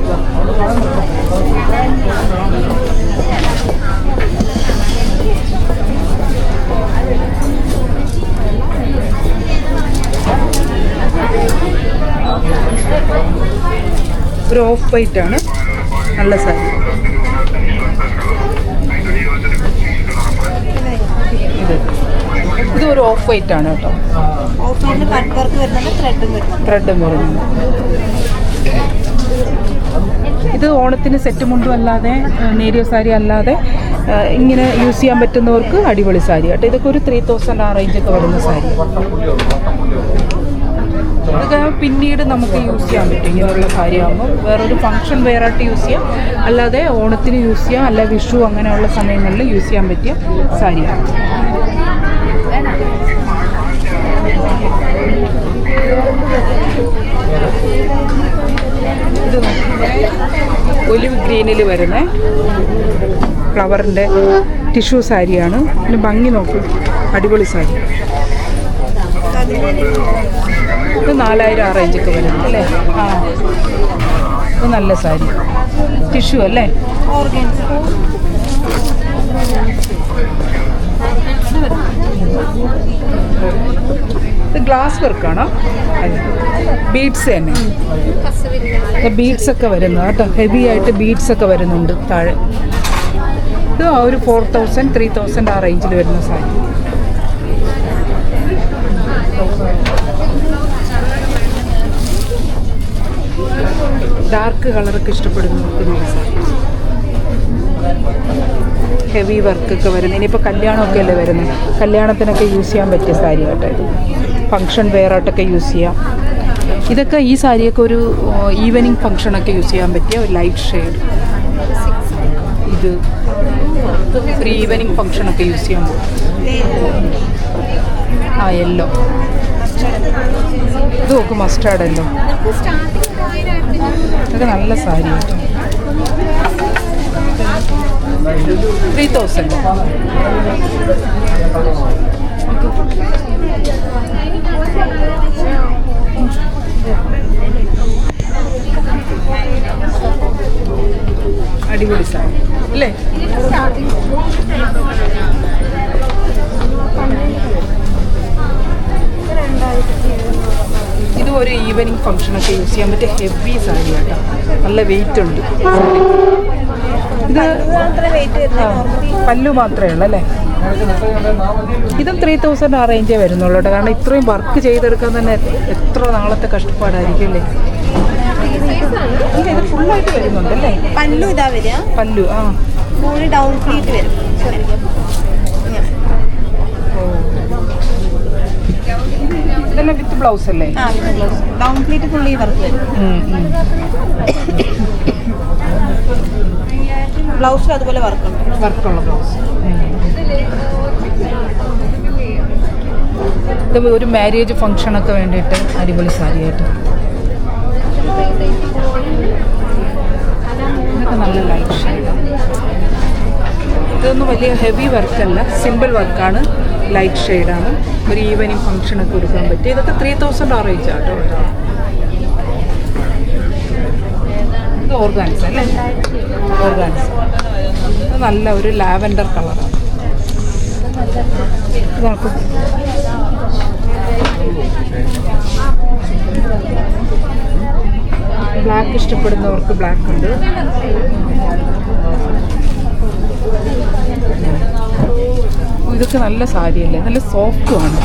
ഒരു ഓഫ് വൈറ്റ് ആണ്, നല്ല സാരി. ഇത് ഒരു ഓഫ് വൈറ്റ് ആണ് കേട്ടോ. ത്രെഡും വരുന്നുണ്ട്. ഇത് ഓണത്തിന് സെറ്റ് മുണ്ടും അല്ലാതെ നേരിയ സാരി അല്ലാതെ ഇങ്ങനെ യൂസ് ചെയ്യാൻ പറ്റുന്നവർക്ക് അടിപൊളി സാരി കേട്ടോ. ഇതൊക്കെ ഒരു 3000 ആ റേഞ്ചൊക്കെ വരുന്ന സാരി. ഇതൊക്കെ പിന്നീട് നമുക്ക് യൂസ് ചെയ്യാൻ പറ്റും. ഇങ്ങനെയുള്ള സാരി ആകുമ്പോൾ വേറൊരു ഫങ്ഷൻ വെയറായിട്ട് യൂസ് ചെയ്യാം, അല്ലാതെ ഓണത്തിന് യൂസ് ചെയ്യാം, അല്ല വിഷു അങ്ങനെയുള്ള സമയങ്ങളിൽ യൂസ് ചെയ്യാൻ പറ്റിയ സാരിയാണ്. ഇത് ഒലിവ് ഗ്രീനിൽ വരുന്ന ഫ്ലവറിൻ്റെ ടിഷ്യൂ സാരിയാണ്. പിന്നെ ഭംഗി നോക്കും, അടിപൊളി സാരി. ഇത് 4000 ആ റേഞ്ചൊക്കെ വരുന്നത് അല്ലേ? ആ, ഇത് നല്ല സാരി, ടിഷ്യൂ അല്ലേ? ഇത് ഗ്ലാസ് വർക്കാണോ? ബീഡ്സ് തന്നെ, ബീഡ്സ് ഒക്കെ വരുന്നത് കേട്ടോ. ഹെവി ആയിട്ട് ബീഡ്സ് ഒക്കെ വരുന്നുണ്ട് താഴെ. ഇത് ഒരു 4000 3000 ആ റേഞ്ചിൽ വരുന്ന സാരി. ഡാർക്ക് കളറൊക്കെ ഇഷ്ടപ്പെടുന്നവർക്ക് നല്ല സാരി. ഹെവി വർക്കൊക്കെ വരുന്നത്. ഇനിയിപ്പോൾ കല്യാണമൊക്കെ അല്ലേ വരുന്നത്, കല്യാണത്തിനൊക്കെ യൂസ് ചെയ്യാൻ പറ്റിയ സാരി കേട്ടോ. ഇത് ഫങ്ഷൻ വെയറായിട്ടൊക്കെ യൂസ് ചെയ്യാം. ഇതൊക്കെ ഈ സാരിയൊക്കെ ഒരു ഈവനിങ് ഫങ്ഷനൊക്കെ യൂസ് ചെയ്യാൻ പറ്റിയ ഒരു ലൈറ്റ് ഷെയ്ഡ്. ഇത് ഒരു ഈവനിങ് ഫങ്ഷനൊക്കെ യൂസ് ചെയ്യാൻ പറ്റും. ആ, യെല്ലോ. ഇത് നോക്ക്, മസ്റ്റാർഡ് യെല്ലോ. ഇതൊക്കെ നല്ല സാരി കേട്ടോ. 3000. അടിപൊളി സാരി അല്ലേ? ഇത് ഒരു ഈവനിങ് ഈവനിങ് ഫംഗ്ഷനൊക്കെ യൂസ് ചെയ്യാൻ പറ്റിയ ഹെവി സാരി കേട്ടോ. നല്ല വെയിറ്റ് ഉണ്ട്. ഇത് അത്ര വെയിറ്റ് വരുന്നത് നോർമലി പല്ലു മാത്രമേ ഉള്ളൂ അല്ലേ? ഇതും 3000 ആ റേഞ്ചേ വരുന്നുള്ളൂ കേട്ടോ. കാരണം ഇത്രയും വർക്ക് ചെയ്തെടുക്കാൻ തന്നെ എത്ര നാളത്തെ കഷ്ടപ്പാടായിരിക്കും അല്ലേ? ഇല്ല, ഇത് ഫുള്ളായിട്ട് വരുന്നുണ്ടല്ലേ പല്ലു ഇതാ വരിക. പല്ലു? ആ, ഫുള്ളി ഡൗൺ പ്ലീറ്റ് വരും. ഇതെല്ലാം വിത്ത് ബ്ലൗസ് അല്ലേ? ആ ഡൗൺ പ്ലീറ്റ് ഫുള്ളി വർക്ക് വരും. ബ്ലൗസിൽ അതുപോലെ വർക്കുണ്ട്. വർക്കുള്ള ബ്ലൗസ്. ഇത് ഒരു മാരേജ് ഫംഗ്ഷനൊക്കെ വേണ്ടിയിട്ട് അടിപൊളി സാരി ആയിട്ട്. ഇതൊക്കെ നല്ല ലൈറ്റ് ഷെയ്ഡ്. ഇതൊന്നും വലിയ ഹെവി വർക്കല്ല, സിമ്പിൾ വർക്കാണ്, ലൈറ്റ് ഷെയ്ഡാണ്. ഒരു ഈവനിങ് ഫംഗ്ഷനൊക്കെ കൊടുക്കാൻ പറ്റും. ഇതൊക്കെ 3000 ആ റേഞ്ച് ആട്ടോ. ഇത് ഓർഗാൻസ് അല്ലേ? ഓർഗാൻസ്. ഇത് നല്ല ഒരു ലാവൻഡർ കളറാണ്. ഇത് നോക്കും. ബ്ലാക്ക് ഇഷ്ടപ്പെടുന്നവർക്ക് ബ്ലാക്ക് ഉണ്ട്. ഇതൊക്കെ നല്ല സാരിയല്ലേ? നല്ല സോഫ്റ്റുമാണ്,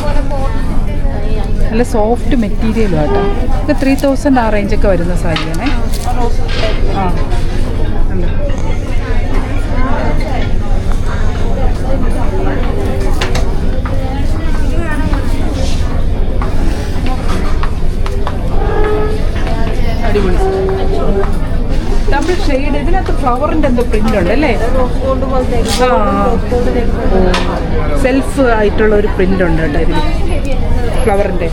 നല്ല സോഫ്റ്റ് മെറ്റീരിയലും ആട്ടോ. ഇത് 3000 ആ റേഞ്ചൊക്കെ വരുന്ന സാരിയാണേ. ആ, അല്ല അടിപൊളി ഡബിൾ ഷെയ്ഡ്. ഇതിനകത്ത് ഫ്ലവറിൻ്റെ എന്തോ പ്രിന്റ് ഉണ്ട് അല്ലേ? ആ, സെൽഫ് ആയിട്ടുള്ള ഒരു പ്രിന്റ് ഉണ്ട് കേട്ടോ ഇതിൽ, ഫ്ലവറിൻ്റെ.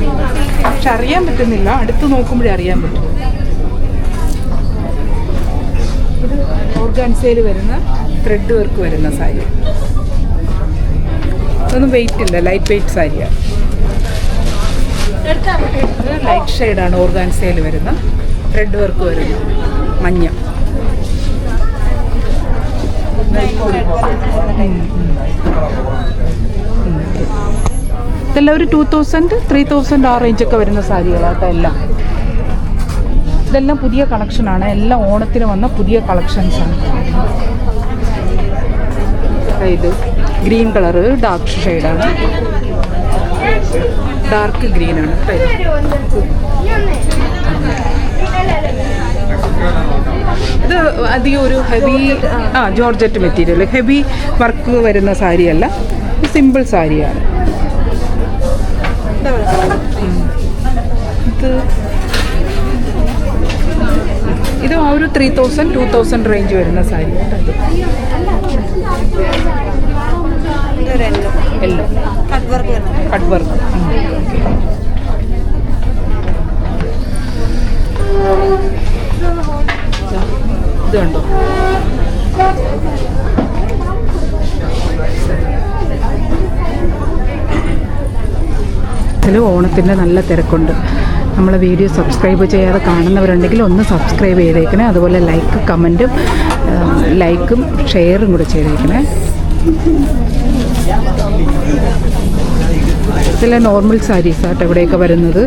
പക്ഷെ അറിയാൻ പറ്റുന്നില്ല, അടുത്ത് നോക്കുമ്പോഴേ അറിയാൻ പറ്റും. ഇത് ഓർഗാൻസയിൽ വരുന്ന ത്രെഡ് വർക്ക് വരുന്ന സാരി. ഇതൊന്നും വെയിറ്റ് ഇല്ല, ലൈറ്റ് വെയിറ്റ് സാരിയാണ്. ഇത് ലൈറ്റ് ഷെയ്ഡാണ്, ഓർഗാൻസയിൽ വരുന്ന ത്രെഡ് വർക്ക് വരുന്ന മഞ്ഞ. ഇതെല്ലാം ഒരു 2000, 3000 ആ റേഞ്ചൊക്കെ വരുന്ന സാരികളാട്ടോ എല്ലാം. ഇതെല്ലാം പുതിയ കളക്ഷനാണ്, എല്ലാം ഓണത്തിന് വന്ന പുതിയ കളക്ഷൻസാണ്. ഇത് ഗ്രീൻ കളറ് ഡാർക്ക് ഷെയ്ഡാണ്, ഡാർക്ക് ഗ്രീനാണ്. ഇത് അധികം ഒരു heavy georgette material, heavy work വരുന്ന സാരിയല്ല, സിമ്പിൾ സാരിയാണ്. ഇത് ആ ഒരു 3000, 2000 റേഞ്ച് വരുന്ന സാരി. എല്ലോ കട്ട് വർക്ക്. ഇത് കണ്ടോ? ഇതിൽ ഓണത്തിൻ്റെ നല്ല തിരക്കുണ്ട്. നമ്മളെ വീഡിയോ സബ്സ്ക്രൈബ് ചെയ്യാതെ കാണുന്നവരുണ്ടെങ്കിൽ ഒന്ന് സബ്സ്ക്രൈബ് ചെയ്തേക്കണേ. അതുപോലെ ലൈക്കും ഷെയറും കൂടെ ചെയ്തേക്കണേ. ഇതെല്ലാം നോർമൽ സാരീസാട്ടോ ഇവിടെയൊക്കെ വരുന്നത്.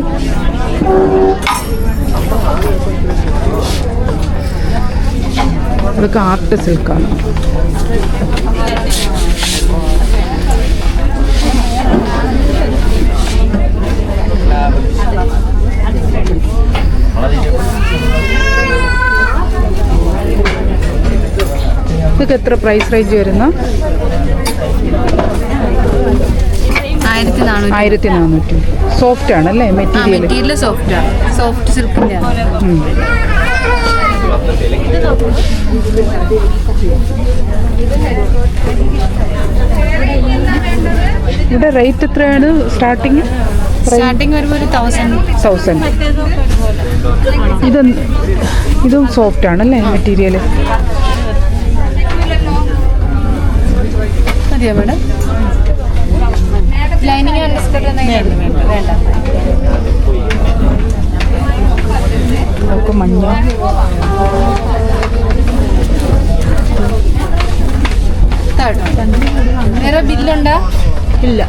ഇതൊക്കെ ആർട്ട് സിൽക്കാണ്. ഇതൊക്കെ എത്ര പ്രൈസ് റേഞ്ച് വരുന്ന? 1400. സോഫ്റ്റ് ആണല്ലേ മെറ്റീരിയൽ? സോഫ്റ്റ് സിൽക്കിൻ്റെ. ഇവിടെ റേറ്റ് എത്രയാണ് സ്റ്റാർട്ടിങ്? വരുമ്പോൾ 1000. ഇതും സോഫ്റ്റ് ആണല്ലേ മെറ്റീരിയൽ? മതിയോ മേഡം? ലൈനിങ് വേണ്ട. നമുക്ക് മഞ്ഞ. വേറെ ബില്ലുണ്ടോ? ഇല്ല.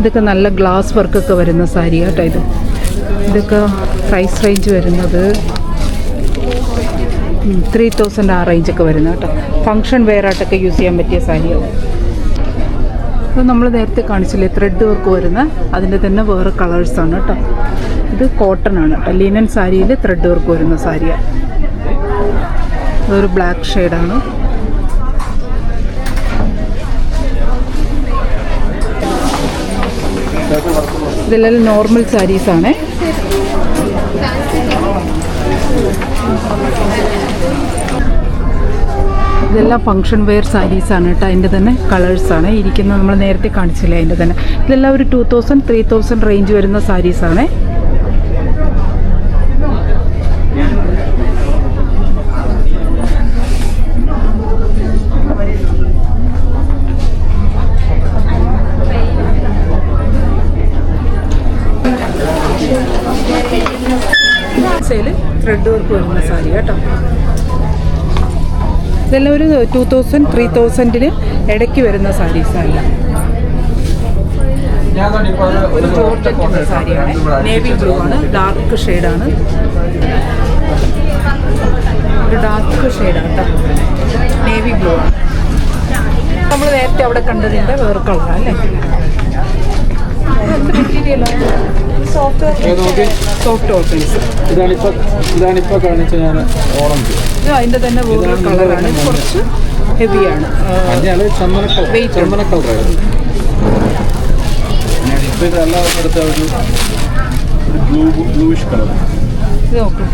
ഇതൊക്കെ നല്ല ഗ്ലാസ് വർക്കൊക്കെ വരുന്ന സാരി കേട്ടോ ഇത്. ഇതൊക്കെ പ്രൈസ് റേഞ്ച് വരുന്നത് 3000 ആ റേഞ്ചൊക്കെ വരുന്നത് കേട്ടോ. ഫങ്ഷൻ വെയർ ആയിട്ടൊക്കെ യൂസ് ചെയ്യാൻ പറ്റിയ സാരിയാണ്. ഇത് നമ്മൾ നേരത്തെ കാണിച്ചില്ലേ ത്രെഡ് വർക്ക് വരുന്ന അതിൻ്റെ തന്നെ വേറെ കളേഴ്സാണ് കേട്ടോ. ഇത് കോട്ടൺ ആണ് കേട്ടോ. ലിനൻ സാരിയിൽ ത്രെഡ് വർക്ക് വരുന്ന സാരിയാണ്. ഇതൊരു ബ്ലാക്ക് ഷെയ്ഡാണ്. ഇതെല്ലാം നോർമൽ സാരീസാണ്. ഇതെല്ലാം ഫങ്ഷൻ വെയർ സാരീസാണ് കേട്ടോ. അതിൻ്റെ തന്നെ കളേഴ്സാണ് ഇരിക്കുന്നത്. നമ്മൾ നേരത്തെ കാണിച്ചില്ലേ അതിൻ്റെ തന്നെ. ഇതെല്ലാം ഒരു 2000, 3000 റേഞ്ച് വരുന്ന സാരീസാണ്. ത്രെഡ് വർക്ക് വരുന്ന സാരി കേട്ടോ. ഇതെല്ലാം ഒരു 2000, 3000 ഇടയ്ക്ക് വരുന്ന സാരീസല്ല. ഒരു ജോർജറ്റിൻ്റെ സാരിയാണ്. നേവി ബ്ലൂ ആണ്. ഡാർക്ക് ഷെയ്ഡാണ്. ഒരു ഡാർക്ക് ഷെയ്ഡാണ് കേട്ടോ. നേവി ബ്ലൂ ആണ്. നമ്മൾ നേരത്തെ അവിടെ കണ്ടതിൻ്റെ വേറെ കളറാണ് അല്ലേ. മെറ്റീരിയലാണ് സോഫ്റ്റ് ഓർഗൻസ്. ഇതാണിപ്പോൾ കാണിച്ച ഞാൻ ഓറഞ്ച്. ഇത് അതിൻ്റെ തന്നെ വേറെ കളറാണ്. കുറച്ച് ഹെവിയാണ്. ചന്ദന കളറായിരുന്നു. ഇപ്പോൾ ഇതെല്ലാം എടുത്ത ഒരു ബ്ലൂയിഷ് കളർ. ഇത് നോക്കും.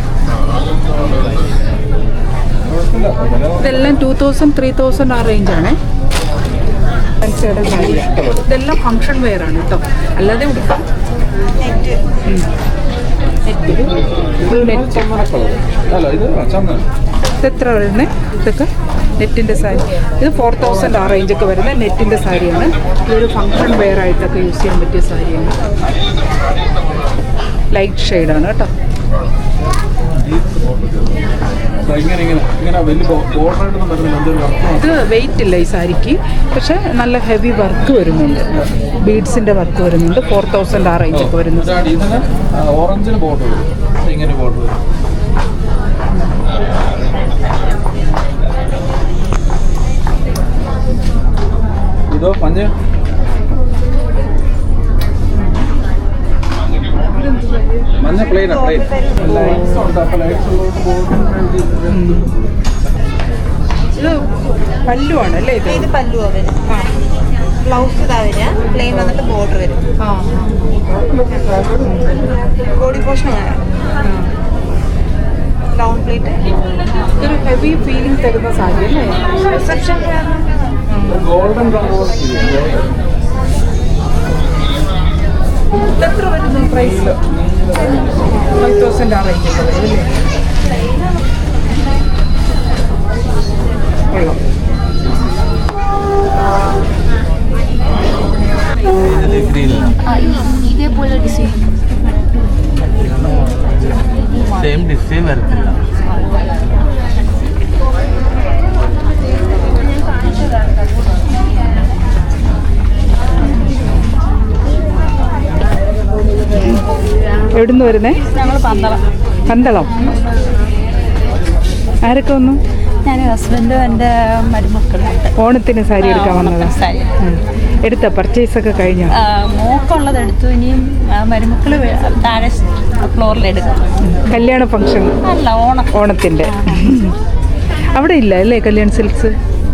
ഇതെല്ലാം 2000, 3000 ആ റേഞ്ചാണ്. ഇതെല്ലാം ഫങ്ഷൻ വെയർ ആണ് കേട്ടോ. അല്ലാതെ ഉടുക്കാം. എത്ര വരുന്നത് ഇതൊക്കെ നെറ്റിൻ്റെ സാരി. ഇത് 4000 ആ റേഞ്ചൊക്കെ വരുന്ന നെറ്റിൻ്റെ സാരിയാണ്. ഇതൊരു ഫങ്ഷൻ വെയർ ആയിട്ടൊക്കെ യൂസ് ചെയ്യാൻ പറ്റിയ സാരിയാണ്. ലൈറ്റ് ഷെയ്ഡാണ് കേട്ടോ. ഇത് വെയിറ്റ് ഇല്ല ഈ സാരിക്ക്. പക്ഷെ നല്ല ഹെവി വർക്ക് വരുന്നുണ്ട്. ബീഡ്സിൻ്റെ വർക്ക് വരുന്നുണ്ട്. 4000 ആ റേഞ്ചൊക്കെ വരുന്നത്. ഓറഞ്ചിന് ബോർഡർ വരും. ഇങ്ങനെ ബോർഡർ വരും. ഇതോ മഞ്ഞ പ്ലെയിനാ. ഇത് പല്ലുവാണ് അല്ലേ. ഇത് പല്ലുവാ വരും. ബ്ലൗസ് ഇതാ വരിക. പ്ലെയിൻ വന്നിട്ട് ബോർഡർ വരും. Body portion down plate. ഒരു ഹെവി ഫീലിംഗ് തരുന്ന സാരി അല്ലേ. റിസപ്ഷൻ ഗോൾഡൻ എത്ര വരുന്നു പ്രൈസ്? 5000 ആ റേഞ്ചൊക്കെ വരും അല്ലേ. കൊള്ളാം. ഇതേപോലെ ഡിസൈൻ സെയിം ഡിസൈൻ വരത്തില്ല. എവിടുന്ന് വരുന്നേ? ഞങ്ങൾ പന്തളം. ആരൊക്കെ വന്നു? ഞാൻ ഹസ്ബൻഡും എൻ്റെ മരുമക്കളും. ഓണത്തിന് സാരി എടുക്കാൻ വന്നതാ. എടുത്ത പർച്ചേസ് ഒക്കെ കഴിഞ്ഞോ? മോക്കുള്ളത് എടുത്തു. ഇനിയും മരുമക്കൾ താഴെ ഫ്ലോറിൽ എടുക്കും. കല്യാണ ഫംഗ്ഷൻ അല്ല, ഓണത്തിൻ്റെ അവിടെ ഇല്ല അല്ലേ കല്യാൺ സിൽക്സ്?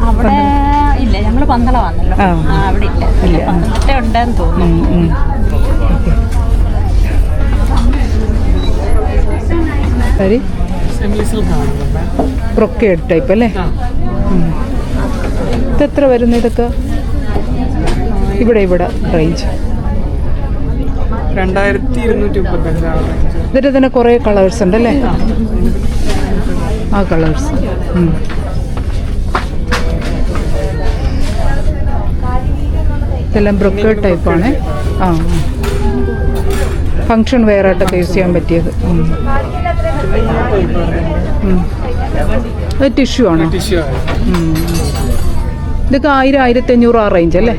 അവിടെ ഇല്ല. ഞങ്ങൾ പന്തളമാണല്ലോ. അവിടെ ഇല്ല. പന്തളത്തെ ഉണ്ടെന്ന് തോന്നുന്നു. സാരി ബ്രൊക്കേഡ് ടൈപ്പ് അല്ലേ. ഇതെത്ര വരുന്നു ഇതൊക്കെ? ഇവിടെ റേഞ്ച് 2235. ഇതിൻ്റെ തന്നെ കുറേ കളേഴ്സ് ഉണ്ടല്ലേ. ആ കളേഴ്സ് ഇതെല്ലാം ബ്രൊക്കേഡ് ടൈപ്പാണ്. ഫങ്ഷൻ വെയർ ആയിട്ടൊക്കെ യൂസ് ചെയ്യാൻ പറ്റിയത്. അത് ടിഷ്യൂ ആണോ? ഇതൊക്കെ 1000, 1500 ആ റേഞ്ച് അല്ലേ.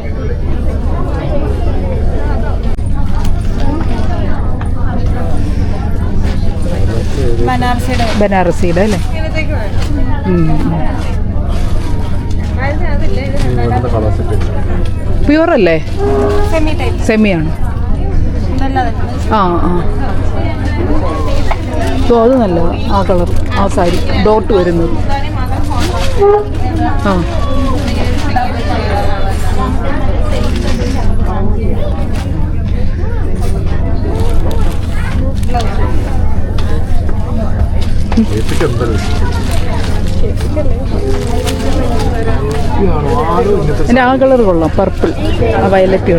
ബനാറസിയുടെ ബനാറസിയുടെ അല്ലേ? ഇങ്ങനത്തേക്ക് കളർ സെറ്റ് പ്യുവർ അല്ലേ? സെമി ടൈപ്പ് സെമിയാണ്. ആ ആ ഓ അത് നല്ലതാണ്. ആ കളർ ആ സാരി ഡോട്ട് വരുന്നത്. ആ എൻ്റെ ആ കളർ കൊള്ളാം. പർപ്പിൾ ആ വയലറ്റ്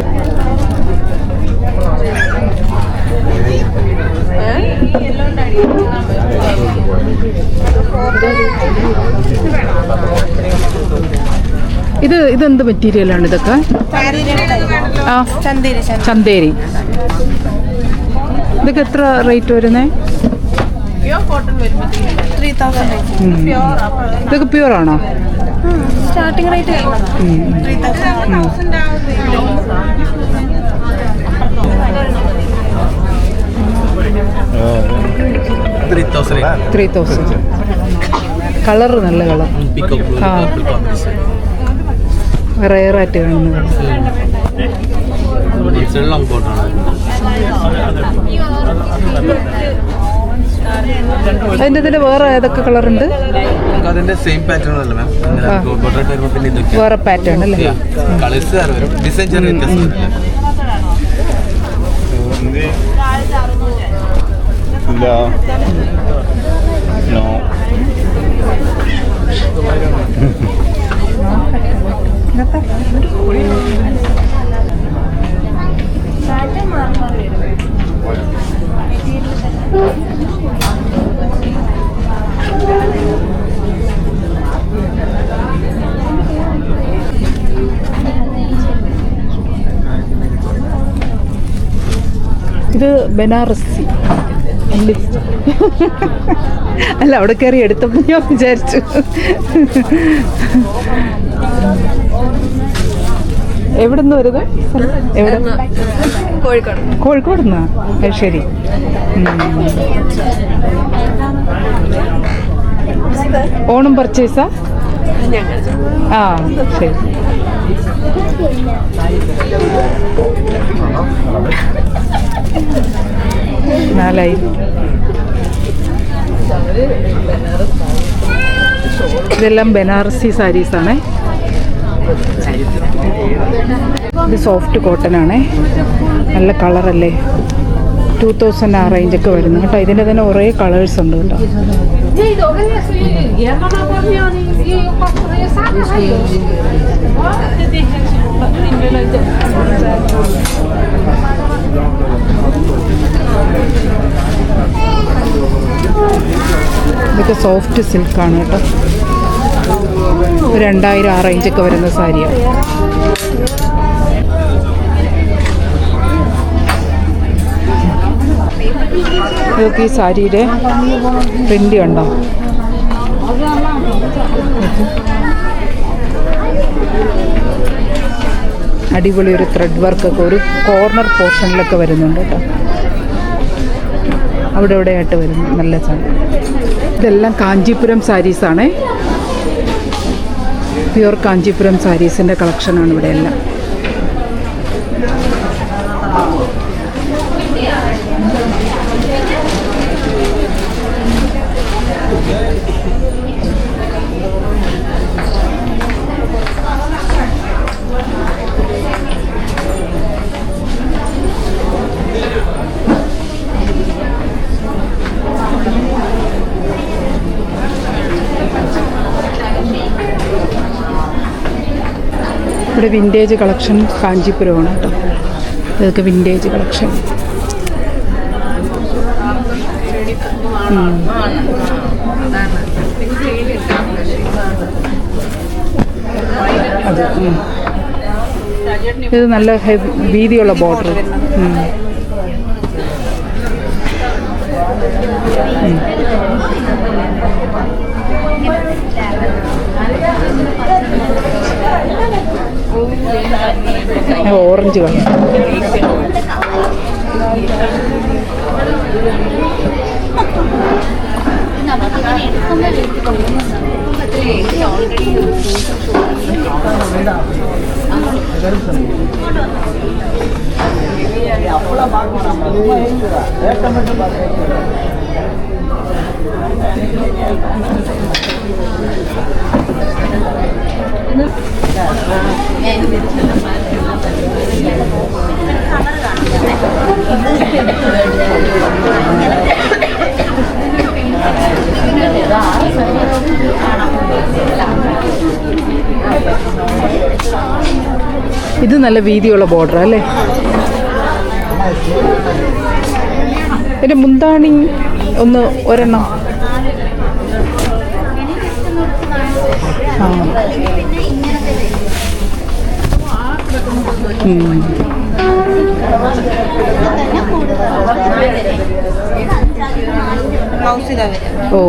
ഇതെന്ത് മെറ്റീരിയലാണ് ഇതൊക്കെ? ആ ചന്തേരി. ഇതൊക്കെ എത്ര റേറ്റ് വരുന്നേ? ഇതൊക്കെ പ്യുവർ ആണോ? Starting rate 3000. കളർ നല്ല കളർ. ആ റയറായിട്ട് കാണുന്ന അതിൻ്റെ ഇതിൽ വേറെ ഏതൊക്കെ കളറുണ്ട്? അതിന്റെ സെയിം പാറ്റേൺ അല്ല മാം. വേറെ പാറ്റേൺ അല്ലേ? കളേഴ്സ് വരും, ഡിസൈൻ ചെറിയ വ്യത്യാസം. ഇത് ബനാറസി അല്ല, അവിടെ കയറി എടുത്തപ്പോൾ ഞാൻ വിചാരിച്ചു. എവിടെ നിന്ന് വരുന്നത്? എവിടെ? കോഴിക്കോട് നിന്നാ? അത് ശരി. ഓണം പർച്ചേസാ? ആ ശരി. ഇതെല്ലാം ബനാറസി സാരീസാണേ. ഇത് സോഫ്റ്റ് കോട്ടൺ ആണേ. നല്ല കളറല്ലേ? 2000 ആ റേഞ്ചൊക്കെ വരുന്നു കേട്ടോ. ഇതിൻ്റെ തന്നെ കുറേ കളേഴ്സ് ഉണ്ട് കേട്ടോ. ഇതൊക്കെ സോഫ്റ്റ് സിൽക്കാണ് കേട്ടോ. 2000 ആ റേഞ്ചൊക്കെ വരുന്ന സാരിയാണ്. ഇതൊക്കെ ഈ സാരിയുടെ പ്രിൻ്റ് ഉണ്ടോ? അടിപൊളി ഒരു ത്രെഡ് വർക്കൊക്കെ ഒരു കോർണർ പോർഷനിലൊക്കെ വരുന്നുണ്ട് കേട്ടോ. അവിടെ ഇവിടെയായിട്ട് വരുന്നു. നല്ല സാരി. ഇതെല്ലാം കാഞ്ചീപുരം സാരീസാണേ. പ്യുവർ കാഞ്ചീപുരം സാരീസിൻ്റെ കളക്ഷനാണ് ഇവിടെ എല്ലാം. ഇവിടെ വിൻറ്റേജ് കളക്ഷൻ കാഞ്ചീപുരമാണ് കേട്ടോ. ഇതൊക്കെ വിൻറ്റേജ് കളക്ഷൻ. അത് ഇത് നല്ല വീതിയുള്ള ബോർഡർ. Orange colour. ഇത് നല്ല വീതിയുള്ള ബോർഡർ അല്ലേ? എൻ്റെ മുന്താണി ഒന്ന് ഒരെണ്ണം. ആ ബ്ലൗസ് ഇതാ വരും ഓ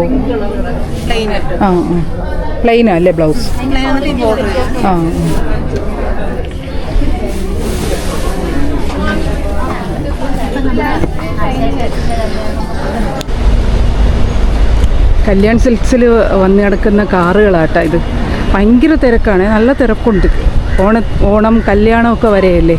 പ്ലെയിൻ ആയിട്ട്. ആ പ്ലെയിനാ അല്ലേ ബ്ലൗസ്? പ്ലെയിൻ എന്നിട്ട് ഈ ബോർഡർ വരും. ആ കല്യാൺ സിൽക്സിൽ വന്ന് കിടക്കുന്ന കാറുകളാട്ടോ ഇത്. ഭയങ്കര തിരക്കാണ്, നല്ല തിരക്കുണ്ട്. ഓണം കല്യാണമൊക്കെ വരെയല്ലേ.